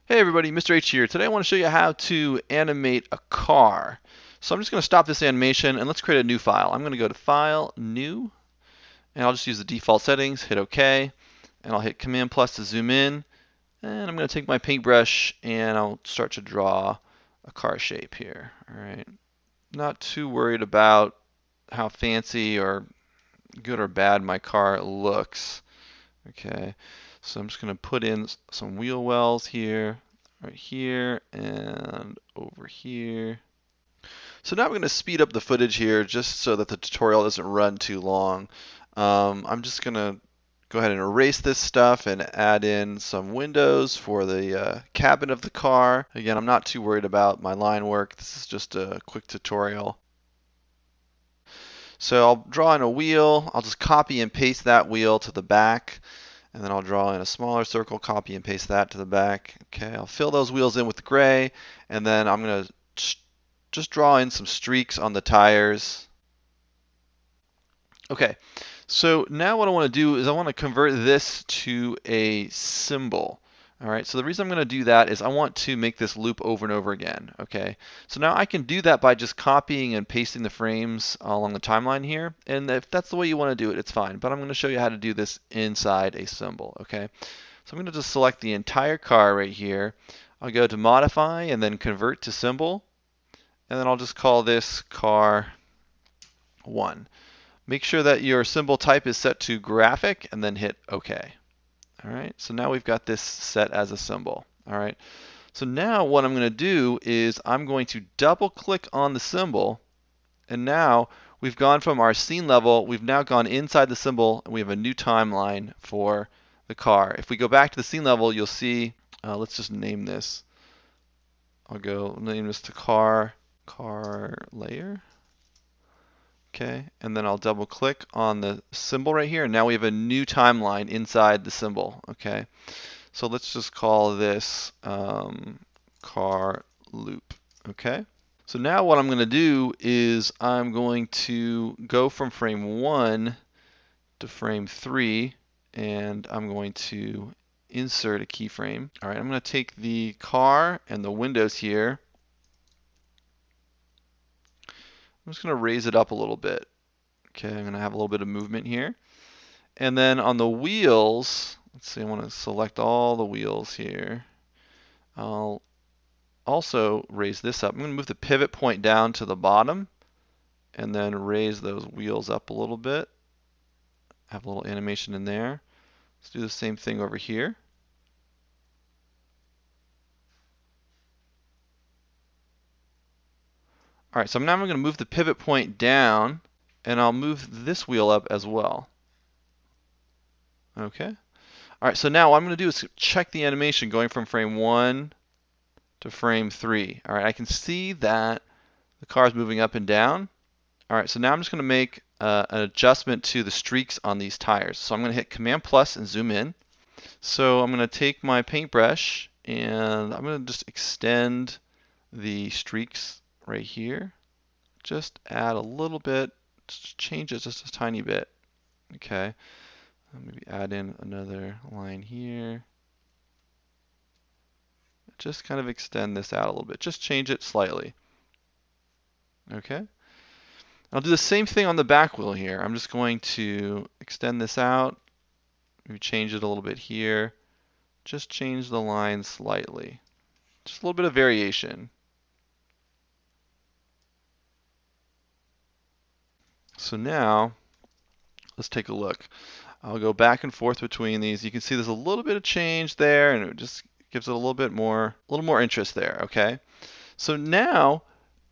Hey everybody, Mr. H here. Today I want to show you how to animate a car. So I'm just going to stop this animation and let's create a new file. I'm going to go to File, New, and I'll just use the default settings, hit OK, and I'll hit Command plus to zoom in, and I'm going to take my paintbrush and I'll start to draw a car shape here. Alright, not too worried about how fancy or good or bad my car looks. Okay, so I'm just going to put in some wheel wells here, right here, and over here. So now I'm going to speed up the footage here just so that the tutorial doesn't run too long. I'm just going to go ahead and erase this stuff and add in some windows for the cabin of the car. Again, I'm not too worried about my line work. This is just a quick tutorial. So I'll draw in a wheel. I'll just copy and paste that wheel to the back. And then I'll draw in a smaller circle, copy and paste that to the back. Okay, I'll fill those wheels in with gray, and then I'm going to just draw in some streaks on the tires. Okay, so now what I want to do is I want to convert this to a symbol. All right, so the reason I'm going to do that is I want to make this loop over and over again. Okay, so now I can do that by just copying and pasting the frames along the timeline here. And if that's the way you want to do it, it's fine. But I'm going to show you how to do this inside a symbol. Okay, so I'm going to just select the entire car right here. I'll go to Modify and then Convert to Symbol. And then I'll just call this car 1. Make sure that your symbol type is set to graphic and then hit OK. All right, so now we've got this set as a symbol. All right, so now what I'm going to do is I'm going to double click on the symbol, and now we've gone from our scene level, we've now gone inside the symbol, and we have a new timeline for the car. If we go back to the scene level, you'll see, let's just name this. I'll go name this to car layer. Okay, and then I'll double click on the symbol right here, and now we have a new timeline inside the symbol. Okay, so let's just call this car loop. Okay, so now what I'm going to do is I'm going to go from frame 1 to frame 3, and I'm going to insert a keyframe. All right, I'm going to take the car and the windows here. I'm just going to raise it up a little bit. Okay, I'm going to have a little bit of movement here. And then on the wheels, let's see, I want to select all the wheels here. I'll also raise this up. I'm going to move the pivot point down to the bottom and then raise those wheels up a little bit. Have a little animation in there. Let's do the same thing over here. All right, so now I'm going to move the pivot point down, and I'll move this wheel up as well. Okay. All right, so now what I'm going to do is check the animation going from frame 1 to frame 3. All right, I can see that the car is moving up and down. All right, so now I'm just going to make an adjustment to the streaks on these tires. So I'm going to hit Command plus and zoom in. So I'm going to take my paintbrush and I'm going to just extend the streaks right here. Just add a little bit, just change it just a tiny bit. Okay, maybe add in another line here. Just kind of extend this out a little bit. Just change it slightly. Okay. I'll do the same thing on the back wheel here. I'm just going to extend this out. Maybe change it a little bit here. Just change the line slightly. Just a little bit of variation. So now, let's take a look. I'll go back and forth between these. You can see there's a little bit of change there, and it just gives it a little more interest there, okay? So now,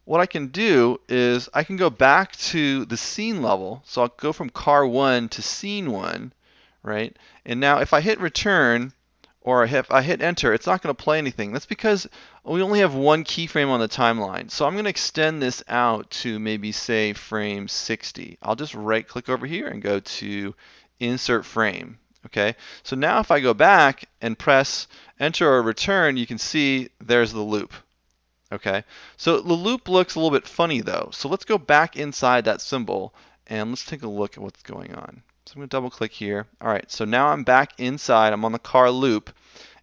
what I can do is I can go back to the scene level. So I'll go from car 1 to scene 1, right? And now if I hit return or if I hit enter, it's not going to play anything. That's because we only have one keyframe on the timeline. So I'm going to extend this out to maybe say frame 60. I'll just right click over here and go to insert frame. Okay, so now if I go back and press enter or return, you can see there's the loop. Okay, so the loop looks a little bit funny though. So let's go back inside that symbol and let's take a look at what's going on. So I'm going to double click here. All right, so now I'm back inside. I'm on the car loop.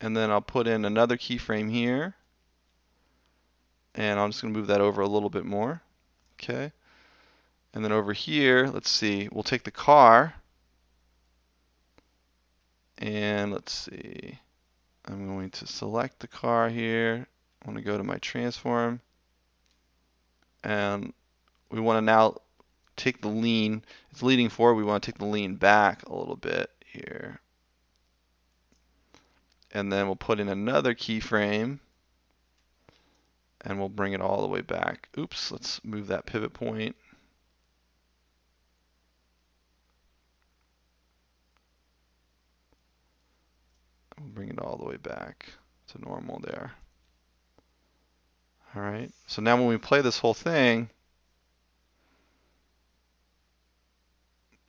And then I'll put in another keyframe here. And I'm just going to move that over a little bit more. Okay. And then over here, let's see, we'll take the car. And let's see, I'm going to select the car here. I want to go to my transform. And we want to now take the lean. It's leaning forward. We want to take the lean back a little bit here. And then we'll put in another keyframe. And we'll bring it all the way back. Oops, let's move that pivot point. We'll bring it all the way back to normal there. All right, so now when we play this whole thing,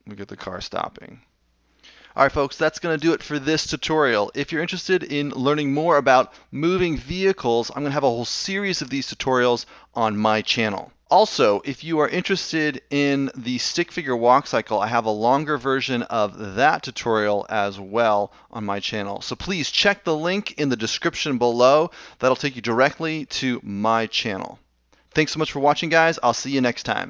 we get the car stopping. All right, folks, that's going to do it for this tutorial. If you're interested in learning more about moving vehicles, I'm going to have a whole series of these tutorials on my channel. Also, if you are interested in the stick figure walk cycle, I have a longer version of that tutorial as well on my channel. So please check the link in the description below. That'll take you directly to my channel. Thanks so much for watching, guys. I'll see you next time.